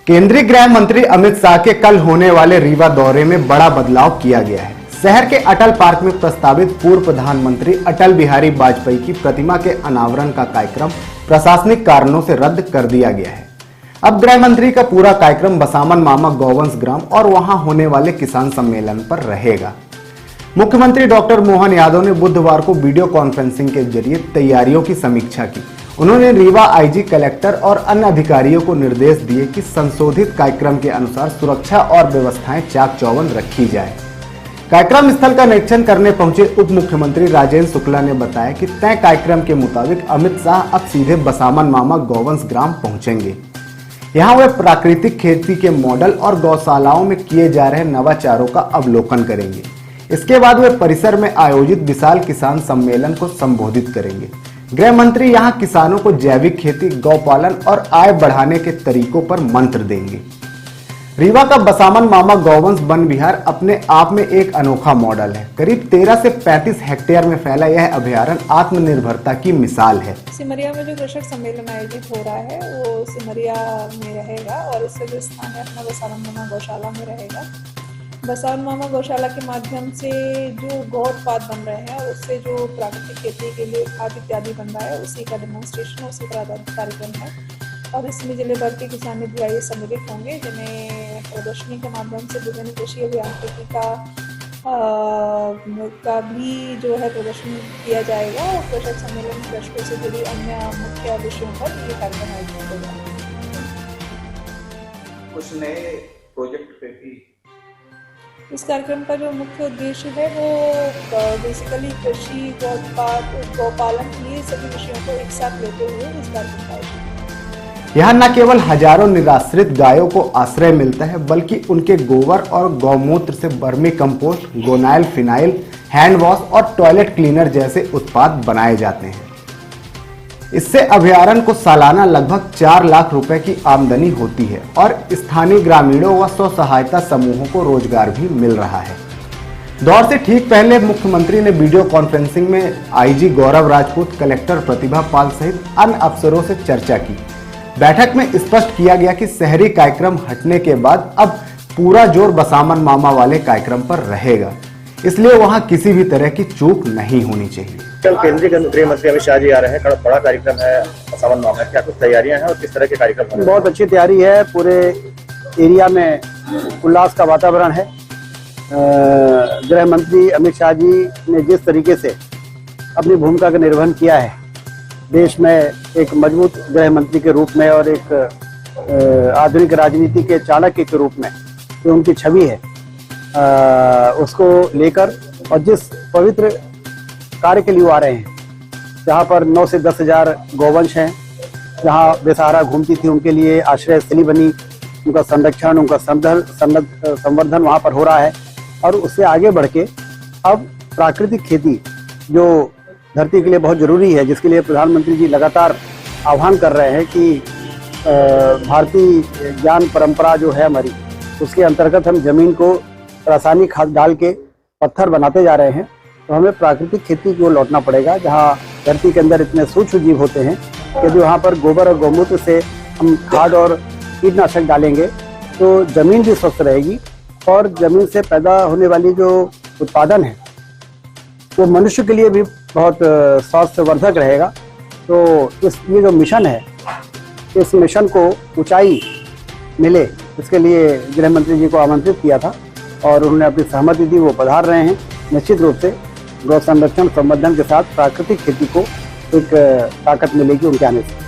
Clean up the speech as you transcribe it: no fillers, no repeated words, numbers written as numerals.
केंद्रीय गृह मंत्री अमित शाह के कल होने वाले रीवा दौरे में बड़ा बदलाव किया गया है। शहर के अटल पार्क में प्रस्तावित पूर्व प्रधानमंत्री अटल बिहारी वाजपेयी की प्रतिमा के अनावरण का कार्यक्रम प्रशासनिक कारणों से रद्द कर दिया गया है। अब गृह मंत्री का पूरा कार्यक्रम बसामन मामा गौवंश ग्राम और वहां होने वाले किसान सम्मेलन पर रहेगा। मुख्यमंत्री डॉक्टर मोहन यादव ने बुधवार को वीडियो कॉन्फ्रेंसिंग के जरिए तैयारियों की समीक्षा की। उन्होंने रीवा आईजी, कलेक्टर और अन्य अधिकारियों को निर्देश दिए कि संशोधित कार्यक्रम के अनुसार सुरक्षा और व्यवस्थाएं चाक चौबंद रखी जाए। कार्यक्रम स्थल का निरीक्षण करने पहुंचे उप मुख्यमंत्री राजेंद्र शुक्ला ने बताया कि तय कार्यक्रम के मुताबिक अमित शाह अब सीधे बसामन मामा गौवंश ग्राम पहुंचेंगे। यहाँ वे प्राकृतिक खेती के मॉडल और गौशालाओं में किए जा रहे नवाचारों का अवलोकन करेंगे। इसके बाद वे परिसर में आयोजित विशाल किसान सम्मेलन को संबोधित करेंगे। गृह मंत्री यहां किसानों को जैविक खेती, गौपालन और आय बढ़ाने के तरीकों पर मंत्र देंगे। रीवा का बसामन मामा गौवंश वन विहार अपने आप में एक अनोखा मॉडल है। करीब 13 से 35 हेक्टेयर में फैला यह अभयारण्य आत्मनिर्भरता की मिसाल है। सिमरिया में जो कृषक सम्मेलन आयोजित हो रहा है वो सिमरिया में रहेगा और इसका जो स्थान है अपना बसामन मामा गौशाला में रहेगा। बसामन मामा गौशाला के माध्यम से जो गौ उत्पाद बन रहे हैं और उससे जो प्राकृतिक खेती के लिए खाद इत्यादि बन रहा है उसी का डेमोन्स्ट्रेशन, उसी का कार्यक्रम है। और इसमें जिले भर के किसान अधिकारी सम्मिलित होंगे, जिन्हें प्रदर्शनी के माध्यम से विभिन्न कृषि अभियांत्रिकी का भी जो है प्रदर्शन किया जाएगा और कृषक सम्मेलन कृषकों से जुड़ी अन्य मुख्य विषयों पर ये कार्यक्रम आयोजित होगा। कुछ नए प्रोजेक्ट पे भी इस कार्यक्रम का जो मुख्य उद्देश्य है वो बेसिकली कृषि, गौपालन, ये सभी विषयों को एक साथ लेते हुए इस कार्यक्रम का आयोजन। यहाँ न केवल हजारों निराश्रित गायों को आश्रय मिलता है, बल्कि उनके गोबर और गौमूत्र से vermi compost, Gonyle, phenyl, hand wash और टॉयलेट क्लीनर जैसे उत्पाद बनाए जाते हैं। इससे अभयारण्य को सालाना लगभग 4 लाख रुपए की आमदनी होती है और स्थानीय ग्रामीणों व स्व सहायता समूहों को रोजगार भी मिल रहा है। दौर से ठीक पहले मुख्यमंत्री ने वीडियो कॉन्फ्रेंसिंग में आईजी गौरव राजपूत, कलेक्टर प्रतिभा पाल सहित अन्य अफसरों से चर्चा की। बैठक में स्पष्ट किया गया कि शहरी कार्यक्रम हटने के बाद अब पूरा जोर बसामन मामा वाले कार्यक्रम पर रहेगा, इसलिए वहां किसी भी तरह की चूक नहीं होनी चाहिए। कल केंद्रीय गृह मंत्री अमित शाह जी आ रहे हैं। बड़ा कार्यक्रम है बसामन मामा, क्या कुछ तैयारियां हैं और किस तरह के कार्यक्रम? बहुत अच्छी तैयारी है, पूरे एरिया में उल्लास का वातावरण है। गृह मंत्री अमित शाह जी ने जिस तरीके से अपनी भूमिका का निर्वहन किया है देश में एक मजबूत गृह मंत्री के रूप में और एक आधुनिक राजनीति के चाणक्य के रूप में जो उनकी छवि है, उसको लेकर और जिस पवित्र कार्य के लिए आ रहे हैं, जहाँ पर 9 से 10 हजार गौवंश हैं, जहाँ बेसहारा घूमती थी उनके लिए आश्रय स्थली बनी, उनका संरक्षण, उनका संवर्धन वहाँ पर हो रहा है। और उससे आगे बढ़ के अब प्राकृतिक खेती जो धरती के लिए बहुत जरूरी है, जिसके लिए प्रधानमंत्री जी लगातार आह्वान कर रहे हैं कि भारतीय ज्ञान परंपरा जो है हमारी, उसके अंतर्गत हम जमीन को रासायनिक खाद डाल के पत्थर बनाते जा रहे हैं। तो हमें प्राकृतिक खेती को लौटना पड़ेगा, जहाँ धरती के अंदर इतने सूक्ष्म जीव होते हैं कि यदि वहाँ पर गोबर और गौमूत्र से हम खाद और कीटनाशक डालेंगे तो जमीन भी स्वस्थ रहेगी और जमीन से पैदा होने वाली जो उत्पादन है वो मनुष्य के लिए भी बहुत स्वास्थ्यवर्धक रहेगा। तो ये जो मिशन है, इस मिशन को ऊंचाई मिले, इसके लिए गृह मंत्री जी को आमंत्रित किया था और उन्होंने अपनी सहमति दी, वो पधार रहे हैं। निश्चित रूप से गौ संरक्षण, संवर्धन के साथ प्राकृतिक खेती को एक ताकत मिलेगी उनके आने से।